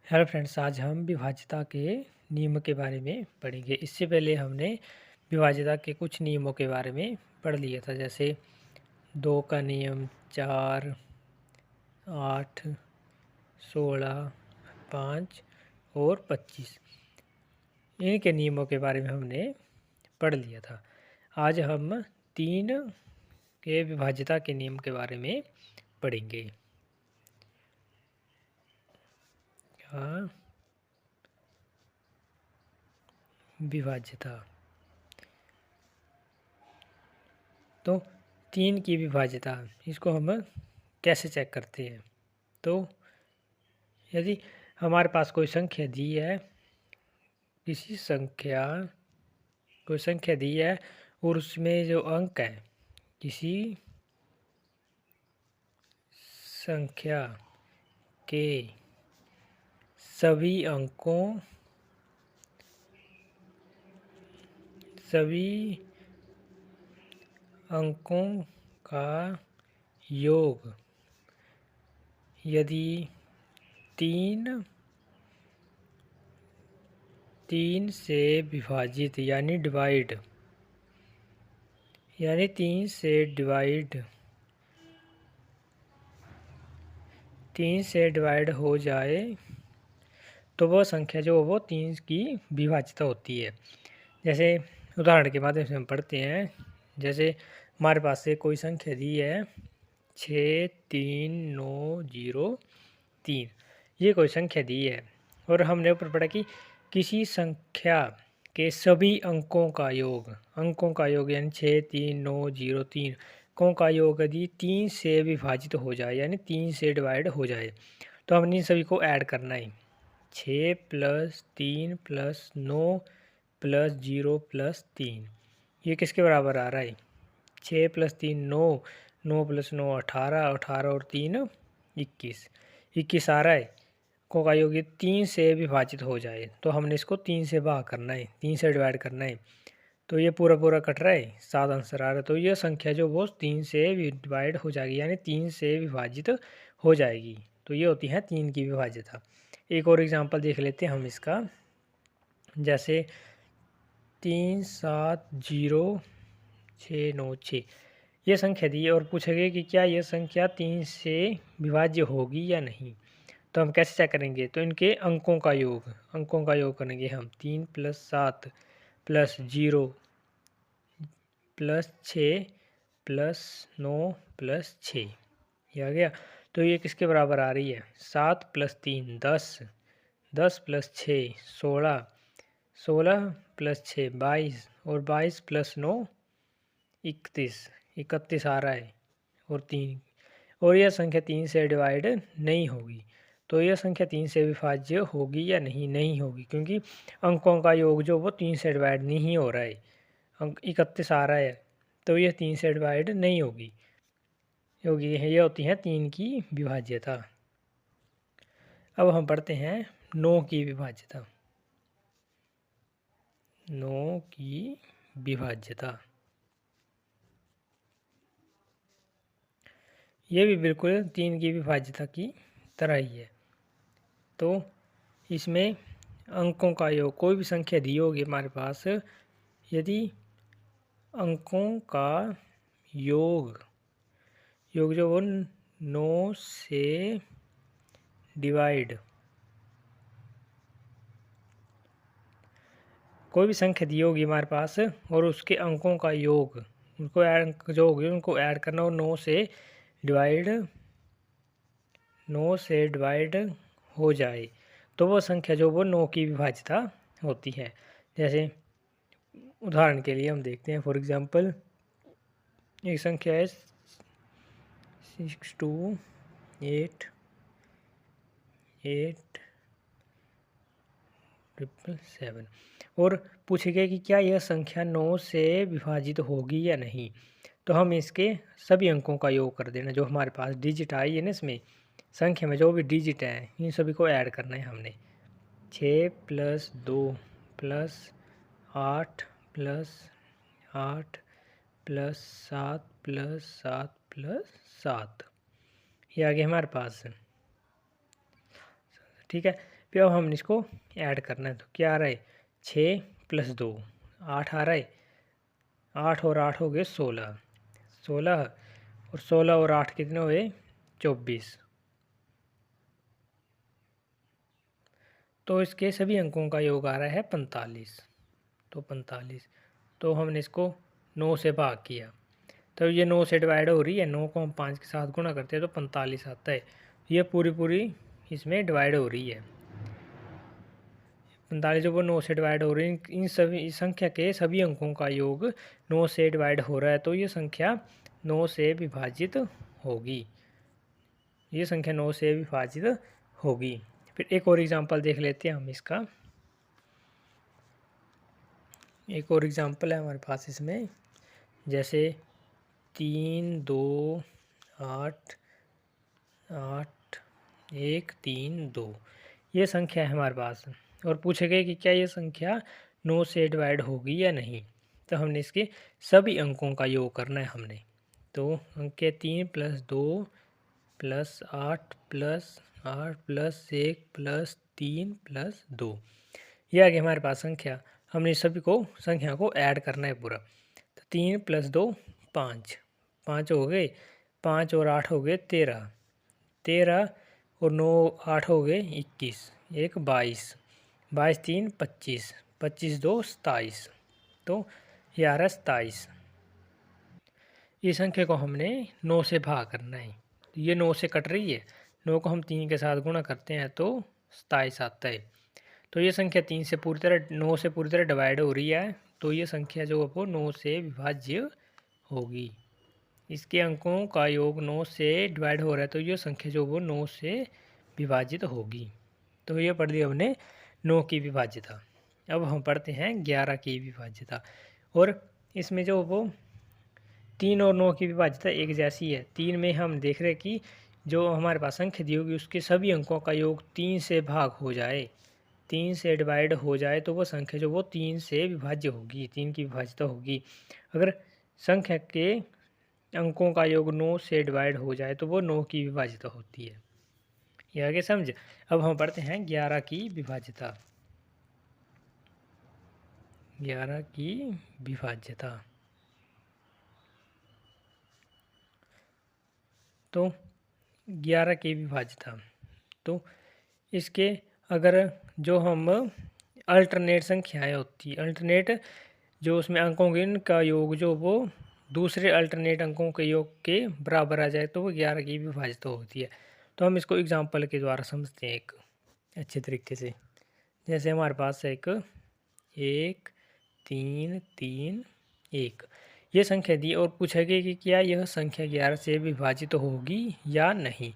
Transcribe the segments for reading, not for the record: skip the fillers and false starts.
Hello friends, आज हम विभाज्यता के नियम के बारे में पढ़ेंगे। इससे पहले हमने विभाज्यता के कुछ नियमों के बारे में पढ़ लिया था, जैसे 2 का नियम, 4, 8, 16, 5 और 25। इनके नियमों के बारे में हमने पढ़ लिया था। आज हम 3 के विभाज्यता के नियम के बारे में पढ़ेंगे। हाँ, विभाज्यता। तो 3 की विभाज्यता, इसको हम कैसे चेक करते हैं? तो यदि हमारे पास कोई संख्या दी है, कोई संख्या दी है और उसमें जो अंक है, किसी संख्या के सभी अंकों का योग यदि 3 से विभाजित यानी 3 से डिवाइड हो जाए, तो वह संख्या जो वो 3 की विभाज्यता होती है। जैसे उदाहरण के माध्यम से हम पढ़ते हैं। जैसे हमारे पास से कोई संख्या दी है 63903, ये कोई संख्या दी है और हमने ऊपर पढ़ा कि किसी संख्या के सभी अंकों का योग यानी 63903 अंकों का योग यदि 3 से विभाजित हो जाए यानी 3 से डिवाइड हो जाए, तो हमने इन सभी को ऐड करना है। 6 + 3 + 9 + 0 + 3, ये किसके बराबर आ रहा है? 6 + 3 9, 9 + 9 18, 18 और 3 21, 21 आ रहा है। को का योग 3 से विभाजित हो जाए, तो हमने इसको 3 से भाग करना है, 3 से डिवाइड करना है। तो ये पूरा पूरा कट रहा है, 7 आंसर आ रहा है। तो ये संख्या जो वो 3 से डिवाइड हो जाएगी यानी 3 से विभाजित हो जाएगी। तो ये होती है 3 की विभाज्यता। एक और एग्जांपल देख लेते हैं हम इसका। जैसे 370696, ये संख्या दी है और पूछा गया कि क्या यह संख्या 3 से विभाज्य होगी या नहीं। तो हम कैसे चेक करेंगे? तो इनके अंकों का योग करेंगे हम। 3 + 7 + 0 + 6 + 9 + 6, ये आ गया। तो ये किसके बराबर आ रही है? 7 + 3 10, 10 + 6 16, 16 + 6 22 और 22 + 9 31, 31 आ रहा है और 3, और यह संख्या 3 से डिवाइड नहीं होगी। तो यह संख्या 3 से विभाज्य होगी या नहीं? नहीं होगी, क्योंकि अंकों का योग जो वो 3 से डिवाइड नहीं हो रहा है। अंक 31 आ रहा है, तो यह 3 से डिवाइड नहीं होगी। ये होती है 3 की विभाज्यता। अब हम पढ़ते हैं 9 की विभाज्यता। 9 की विभाज्यता, ये भी बिल्कुल 3 की विभाज्यता की तरह ही है। तो इसमें अंकों का योग, कोई भी संख्या दी होगी हमारे पास, यदि अंकों का योग जो वो 9 से डिवाइड, कोई भी संख्या दी होगी हमारे पास और उसके अंकों का योग, उनको ऐड जो होगी उनको ऐड करना और 9 से डिवाइड हो जाए, तो वो संख्या जो वो 9 की विभाज्यता होती है। जैसे उदाहरण के लिए हम देखते हैं, फॉर एग्जांपल एक संख्या है 62887 और पूछे गए कि क्या यह संख्या 9 से विभाजित होगी या नहीं। तो हम इसके सभी अंकों का योग कर देना, जो हमारे पास डिजिट आई है ना, इसमें संख्या में जो भी डिजिट है इन सभी को ऐड करना है हमने। 6 + 2 + 8 + 8 + 7 + 7 + 7, ये आ गया हमारे पास। ठीक है, फिर अब हमने इसको ऐड करना है। तो क्या आ रहा है, 6 + 2 8 आ रहा है। 8 और 8 हो गए 16, 16 और 16 और 8 कितने हुए, 24। तो इसके सभी अंकों का योग आ रहा है 45। तो 45, तो हमने इसको 9 से भाग किया, तो ये 9 से डिवाइड हो रही है। 9 को हम 5 के साथ गुणा करते हैं तो 45 आता है। ये पूरी इसमें डिवाइड हो रही है। 45 जो वो 9 से डिवाइड हो रही है, इन सभी इस संख्या के सभी अंकों का योग 9 से डिवाइड हो रहा है, तो ये संख्या 9 से विभाजित होगी। ये संख्या 9 से विभाजित होगी। फिर एक और एग्जांपल देख लेते हैं हम इसका। एक और एग्जांपल है हमारे पास इसमें, जैसे 3 2 8 8 1 3 2, ये संख्या है हमारे पास। और पूछे गए कि क्या ये संख्या 9 से डिवाइड होगी या नहीं। तो हमने इसके सभी अंकों का योग करना है हमने। तो अंक 3 + 2 + 8 + 8 + 1 + 3 + 2, ये आ गया हमारे पास संख्या। हमने सभी को संख्या को ऐड करना है पूरा। तो 3 + 2 5, 5 हो गए, 5 और 8 हो गए 13, 13 और 9 8 हो गए 21, 1 22, 22 3 25, 25 2 27, तो ये आ रहा है 27। इस संख्या को हमने 9 से भाग करना है। तो ये 9 से कट रही है, 9 को हम 3 के साथ गुणा करते हैं तो 27 आता है। तो ये संख्या 3 से पूरी तरह 9 से पूरी तरह डिवाइड हो रही है, तो ये संख्या जो है वो 9 से विभाज्य होगी। इसके अंकों का योग 9 से डिवाइड हो रहा है, तो ये संख्या जो वो 9 से विभाजित होगी। तो ये पढ़ लिया हमने 9 की विभाज्यता। अब हम पढ़ते हैं 11 की विभाज्यता। और इसमें जो वो 3 और 9 की विभाज्यता एक जैसी है। 3 में हम देख रहे हैं कि जो हमारे पास संख्या दी होगी उसके सभी अंकों का योग 3 से भाग हो जाए, 3 से डिवाइड हो जाए, तो वो संख्या जो वो 3 से विभाज्य होगी, 3 की विभाज्यता होगी। अगर संख्या के अंकों का योग 9 से डिवाइड हो जाए तो वो 9 की विभाज्यता होती है। ये आगे समझ। अब हम पढ़ते हैं 11 की विभाज्यता। 11 की विभाज्यता, तो 11 की विभाज्यता, तो इसके अगर जो हम अल्टरनेट संख्याएं होती है, अल्टरनेट जो उसमें अंकों का योग जो वो दूसरे अल्टरनेट अंकों के योग के बराबर आ जाए तो वो 11 की विभाज्यता होती है। तो हम इसको एग्जांपल के द्वारा समझते हैं एक अच्छे तरीके से। जैसे हमारे पास है एक 1 3 3 1, ये संख्या दी और पूछा गया कि क्या यह संख्या 11 से विभाजित होगी या नहीं।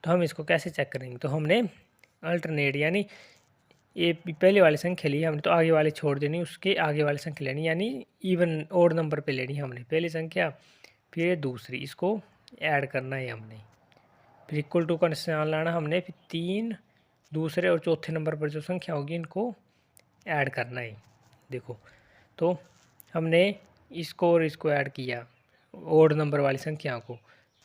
तो हम इसको कैसे चेक करेंगे। तो हमने अल्टरनेट यानी ये पहले वाली संख्या ली हमने, तो आगे वाली छोड़ देनी, उसके आगे वाली संख्या लेनी, यानी इवन ओड नंबर पे लेनी हमने पहली संख्या, फिर दूसरी, इसको ऐड करना है हमने, फिर इक्वल टू का निशान लाना हमने, फिर 3 दूसरे और चौथे नंबर पर जो संख्या होगी इनको ऐड करना है। देखो, तो हमने इसको और इसको ऐड किया ओड नंबर वाली संख्या को,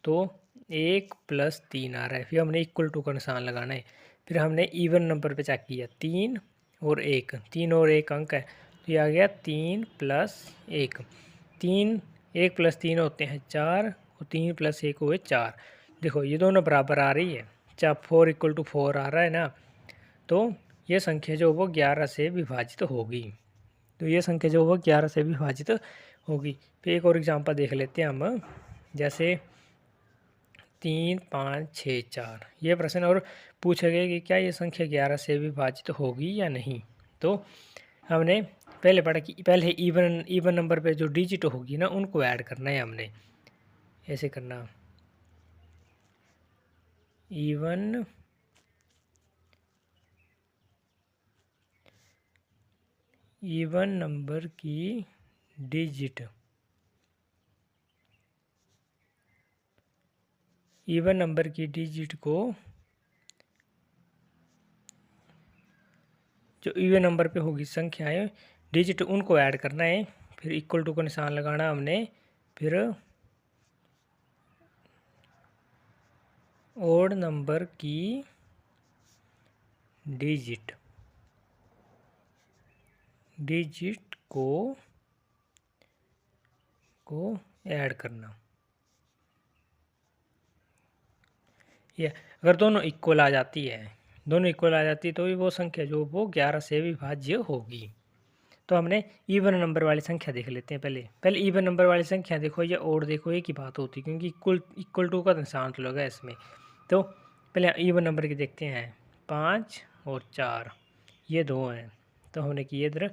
तो 1 + 3 आ रहा है। फिर हमने इक्वल टू का निशान लगाना है। फिर हमने इवन नंबर पे चेक किया, 3 और 1, 3 और 1 अंक है, तो ये आ गया 3 + 1, 3 1 + 3 होते हैं 4 और 3 + 1 हुए 4। देखो ये दोनों बराबर आ रही है, 4 = 4 आ रहा है ना, तो ये संख्या जो वो 11 से विभाजित होगी। तो ये संख्या जो वो 11 से विभाजित होगी। फिर एक और एग्जांपल देख लेते हैं हम, जैसे 3 5 6 4, ये प्रश्न और पूछा गया कि क्या ये संख्या 11 से विभाजित होगी या नहीं। तो हमने पहले पढ़ा कि पहले इवन नंबर पे जो डिजिट होगी ना उनको ऐड करना है हमने, ऐसे करना, इवन नंबर की डिजिट, इवन नंबर की डिजिट को, जो इवन नंबर पे होगी संख्याएं डिजिट उनको ऐड करना है। फिर इक्वल टू का निशान लगाना हमने, फिर ओड नंबर की डिजिट को ऐड करना। ये अगर दोनों इक्वल आ जाती है तो वो संख्या जो वो 11 से विभाज्य होगी। तो हमने इवन नंबर वाली संख्या देख लेते हैं। पहले इवन नंबर वाली संख्या देखो या और देखो, एक ही बात होती, क्योंकि इक्वल टू का निशान तो लगा इसमें। तो पहले इवन नंबर की देखते हैं। 5 और 4 ये दो हैं, तो हमने किए इधर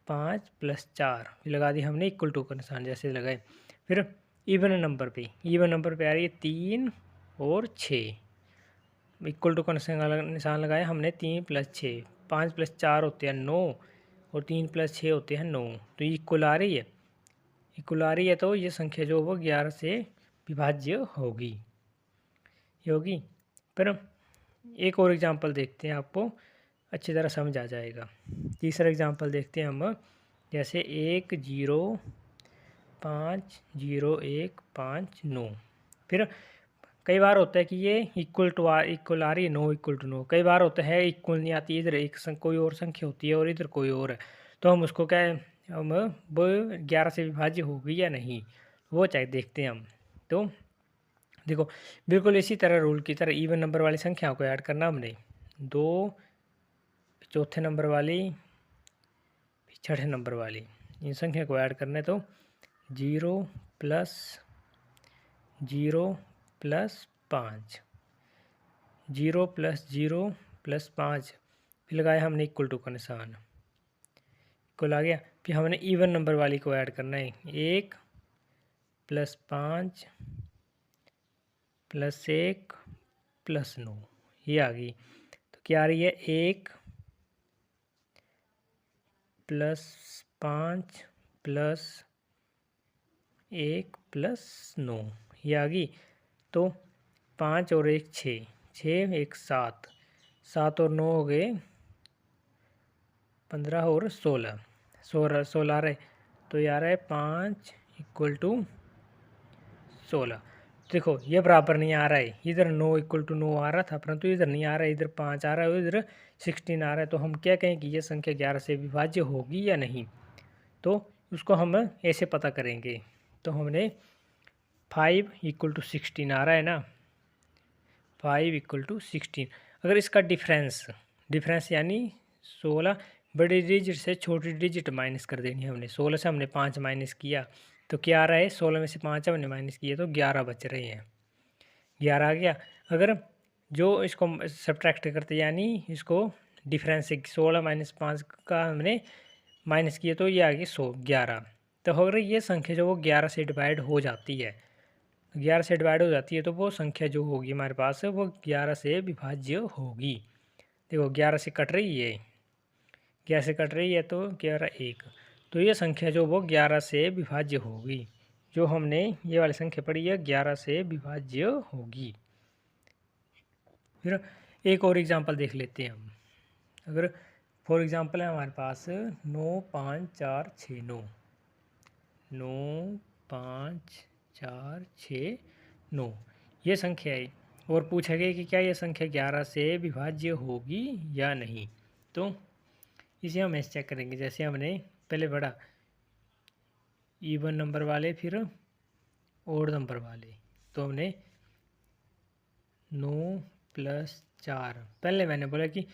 5 + 4 लगा दी हमने इक्वल टू का निशान जैसे लगाए। फिर इवन नंबर पे आ रही है 3 और 6, इक्वल टू का निशान लगाया हमने। 3 + 6, 5 + 4 होते हैं 9 और 3 + 6 होते हैं 9, तो ये इक्वल आ रही है। तो ये संख्या जो वो 11 से विभाज्य होगी। फिर एक और एग्जांपल देखते हैं, आपको अच्छी तरह समझ आ जाएगा। तीसरा एग्जांपल देखते हैं हम, जैसे 1 0 5 0 1 5 9। फिर कई बार होता है कि ये इक्वल आ रही है 9 = 9। कई बार होता है इक्वल नहीं आती, इधर कोई और संख्या होती है और इधर कोई और है, तो हम उसको क्या हम वो 11 से विभाज्य होगी या नहीं, वो चाहे देखते हैं हम। तो देखो बिल्कुल इसी तरह रूल की तरह इवन नंबर वाली संख्याओं को ऐड करना हमने। 2 चौथे नंबर वाली छठे नंबर वाली इन संख्या को ऐड करना है। तो 0 + 0 + 5, 0 + 0 + 5, फिर लगाया हमने इक्वल टू का निशान, इक्वल आ गया। फिर हमने इवन नंबर वाली को ऐड करना है। 1 + 5 + 1 + 9 ये आ गई। तो क्या आ रही है 1 + 5 + 1 + 9 ये आ गई। तो 5 और 1 6, 6 1 7, 7 और 9 हो गए 15 और 16, 16 आ रहे, तो ये आ रहा है 5 = 16। देखो ये बराबर नहीं आ रहा है, इधर 9 = 9 आ रहा था, परंतु इधर नहीं आ रहा है, इधर 5 आ रहा है, इधर 16 आ रहा है। तो हम क्या कहें कि ये संख्या 11 से विभाज्य होगी या नहीं, तो उसको हम ऐसे पता करेंगे। तो हमने 5 = 16 आ रहा है ना, 5 = 16। अगर इसका डिफरेंस यानी 16 बड़ी डिजिट से छोटी डिजिट माइनस कर देनी है हमने। 16 से हमने 5 माइनस किया तो क्या आ रहा है, 16 में से 5 हमने माइनस किया तो 11 बच रहे हैं, 11 आ गया। अगर जो इसको सब्ट्रैक्ट करते यानी इसको डिफरेंस से 16 - 5 का हमने माइनस किया तो ये आ गया 11। तो अगर ये संख्या जो वो 11 से डिवाइड हो जाती है, 11 से डिवाइड हो जाती है, तो वो संख्या जो होगी हमारे पास वो 11 से विभाज्य होगी। देखो 11 से कट रही है, 11 से कट रही है तो 11 1, तो ये संख्या जो वो 11 से विभाज्य होगी। जो हमने ये वाली संख्या पढ़ी है 11 से विभाज्य होगी। फिर एक और एग्जांपल देख लेते हैं हम। अगर फॉर एग्जांपल है हमारे पास 9 5 4 6 9, 9 5 4 6 9 ये संख्या है, और पूछा गया कि क्या ये संख्या 11 से विभाज्य होगी या नहीं। तो इसे हम ऐसे चेक करेंगे, जैसे हमने पहले पढ़ा इवन नंबर वाले फिर ओड नंबर वाले। तो हमने 9 + 4, पहले मैंने बोला कि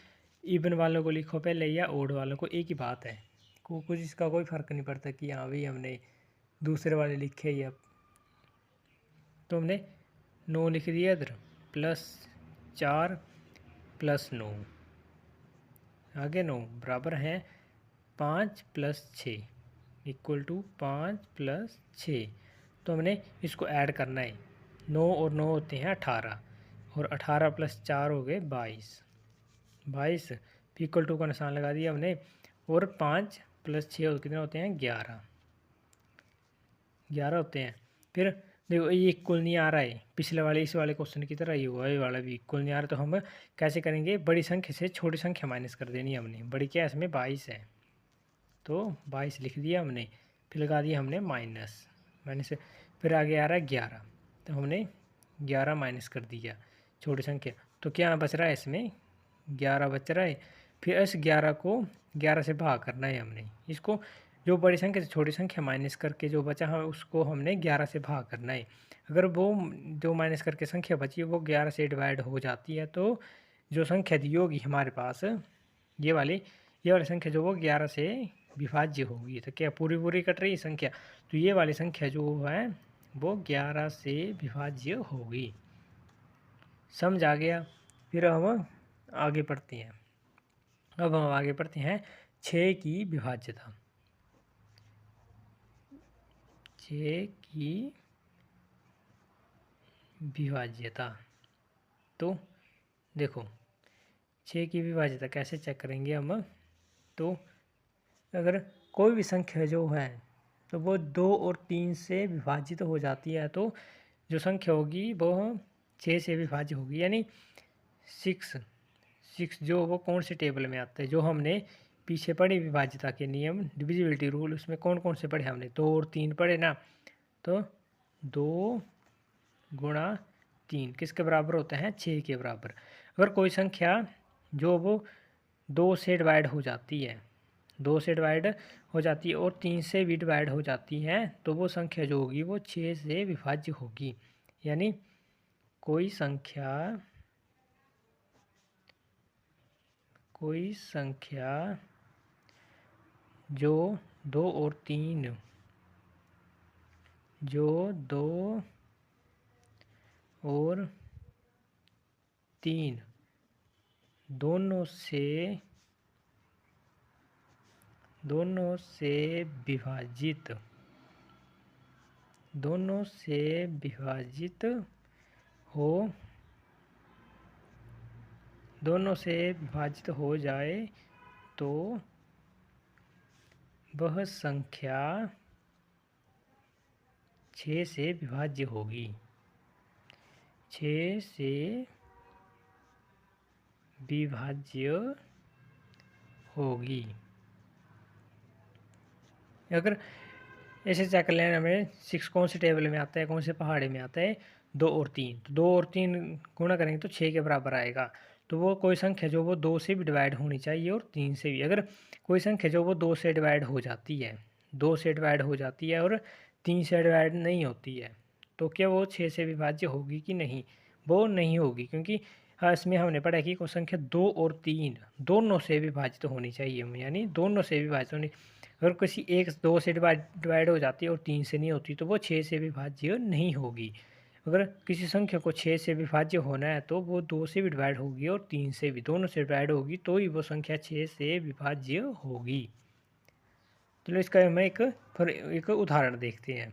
इवन वालों को लिखो पहले या ओड वालों को, एक ही बात है, कुछ इसका कोई फ़र्क नहीं पड़ता कि हाँ भाई हमने दूसरे वाले लिखे या। तो हमने 9 लिख दिया इधर, +4 + 9 आगे 9 बराबर हैं 5 + 6 = 5 + 6। तो हमने इसको ऐड करना है। 9 और 9 होते हैं 18, और 18 + 4 हो गए 22 इक्वल टू का निशान लगा दिया हमने। और 5 + 6 कितने होते हैं 11 होते हैं। फिर देखो ये इक्वल नहीं आ रहा है, पिछले वाले इस वाले क्वेश्चन की तरह ही हुआ, ये वाला भी इक्वल नहीं आ रहा, तो हम कैसे करेंगे, बड़ी संख्या से छोटी संख्या माइनस कर देनी है हमने। बड़ी क्या है इसमें 22 है, तो 22 लिख दिया हमने, फिर लगा दिया हमने माइनस, फिर आगे आ रहा है 11, तो हमने 11 माइनस कर दिया छोटी संख्या, तो क्या बच रहा है इसमें 11 बच रहा है। फिर इस 11 को 11 से भाग करना है हमने, इसको जो बड़ी संख्या से छोटी संख्या माइनस करके जो बचा है उसको हमने 11 से भाग करना है। अगर वो जो माइनस करके संख्या बची वो 11 से डिवाइड हो जाती है तो जो संख्या दी होगी हमारे पास ये वाली संख्या जो वो 11 से विभाज्य होगी। तो क्या पूरी पूरी कट रही है संख्या, तो ये वाली संख्या जो है वो 11 से विभाज्य होगी। समझ आ गया। फिर हम आगे पढ़ते हैं। अब हम आगे पढ़ते हैं 6 की विभाज्यता। 6 की विभाज्यता, तो देखो 6 की विभाज्यता कैसे चेक करेंगे हम। तो अगर कोई भी संख्या जो है तो वो 2 और 3 से विभाजित हो जाती है तो जो संख्या होगी वो 6 से विभाज्य होगी। यानी 6 जो वो कौन से टेबल में आता है, जो हमने पीछे पढ़े विभाज्यता के नियम डिविजिबिलिटी रूल, उसमें कौन कौन से पढ़े हमने, 2 और 3 पढ़े ना। तो 2 गुणा 3 किसके बराबर होता है, 6 के बराबर। अगर कोई संख्या जो वो 2 से डिवाइड हो जाती है, 2 से डिवाइड हो जाती है और 3 से भी डिवाइड हो जाती है तो वो संख्या जो होगी वो 6 से विभाज्य होगी। यानी कोई संख्या जो 2 और 3 दोनों से विभाजित हो जाए तो वह संख्या 6 से विभाज्य होगी। 6 से विभाज्य होगी। अगर ऐसे चेक कर लेना हमें 6 कौन से टेबल में आता है, कौन से पहाड़े में आता है, 2 और 3। तो 2 और 3 गुणा करेंगे तो 6 के बराबर आएगा। तो वो कोई संख्या जो वो 2 से भी डिवाइड होनी चाहिए और 3 से भी। अगर कोई संख्या जो वो 2 से डिवाइड हो जाती है, 2 से डिवाइड हो जाती है और 3 से डिवाइड नहीं होती है तो क्या वो 6 से विभाज्य होगी कि नहीं, वो नहीं होगी। क्योंकि इसमें हमने पढ़ा कि कोई संख्या 2 और 3 दोनों से विभाजित होनी चाहिए, यानी दोनों से विभाजित होनी। अगर किसी एक 2 से डिवाइड हो जाती है और 3 से नहीं होती तो वो 6 से विभाज्य नहीं होगी। अगर किसी संख्या को 6 से विभाज्य होना है तो वो 2 से भी डिवाइड होगी और 3 से भी, दोनों से डिवाइड होगी तो ही वो संख्या 6 से विभाज्य होगी। चलो इसका हम एक उदाहरण देखते हैं।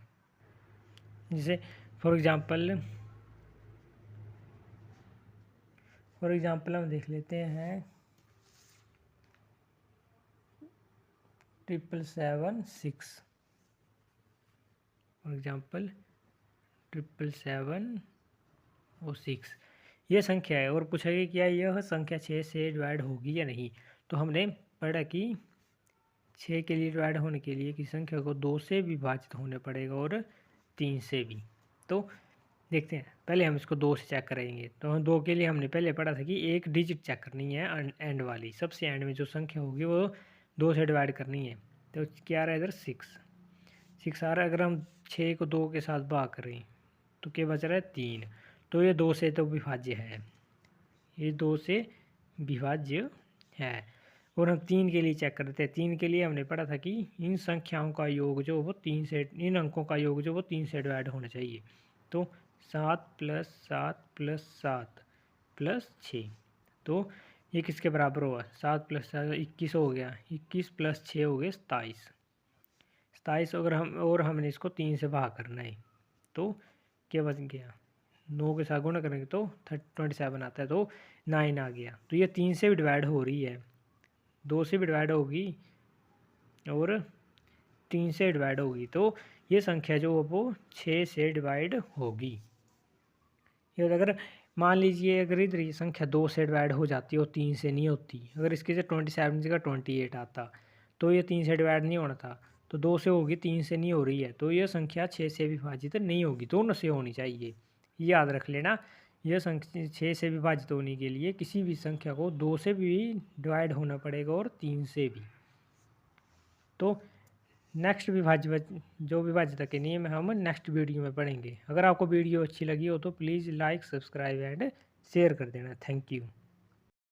जैसे फॉर एग्जांपल हम देख लेते हैं 777 फॉर एग्जांपल 777 और 6 ये संख्या है और पूछा गया क्या यह संख्या 6 से डिवाइड होगी या नहीं। तो हमने पढ़ा कि 6 के लिए डिवाइड होने के लिए किसी संख्या को 2 से विभाजित होने पड़ेगा और 3 से भी। तो देखते हैं, पहले हम इसको 2 से चेक करेंगे। तो 2 के लिए हमने पहले पढ़ा था कि एक डिजिट चेक करनी है, एंड वाली सबसे एंड में जो संख्या होगी वो 2 से डिवाइड करनी है। तो क्या आ रहा है इधर 6 आ रहा है। अगर हम 6 को 2 के साथ भाग करें तो क्या बच रहा है 3। तो ये 2 से तो विभाज्य है, ये 2 से विभाज्य है। और हम 3 के लिए चेक करते हैं। 3 के लिए हमने पढ़ा था कि इन संख्याओं का योग जो वो 3 से, इन अंकों का योग जो वो 3 से डिवाइड होना चाहिए। तो 7 + 7 + 7 + 6, तो ये किसके बराबर होगा, 7 + 7 21 हो गया, 21 + 6 हो गए 27। अगर हमने इसको 3 से भाग करना है तो क्या बच गया, 9 के साथ गुणा करेंगे तो 27 आता है, तो 9 आ गया। तो ये 3 से भी डिवाइड हो रही है, 2 से भी डिवाइड होगी और 3 से डिवाइड होगी। तो ये संख्या जो वो 6 से डिवाइड होगी। ये अगर मान लीजिए अगर इधर ये संख्या 2 से डिवाइड हो जाती है और 3 से नहीं होती, अगर इसके से 27 की जगह 28 आता तो ये 3 से डिवाइड नहीं होना था। तो 2 से होगी, 3 से नहीं हो रही है, तो ये संख्या 6 से विभाजित नहीं होगी, दोनों से होनी चाहिए। ये याद रख लेना, यह संख्या 6 से विभाजित होने के लिए किसी भी संख्या को 2 से भी डिवाइड होना पड़ेगा और 3 से भी। तो नेक्स्ट जो विभाज्यता के नियम है हम नेक्स्ट वीडियो में पढ़ेंगे। अगर आपको वीडियो अच्छी लगी हो तो please like, subscribe and share कर देना। Thank you.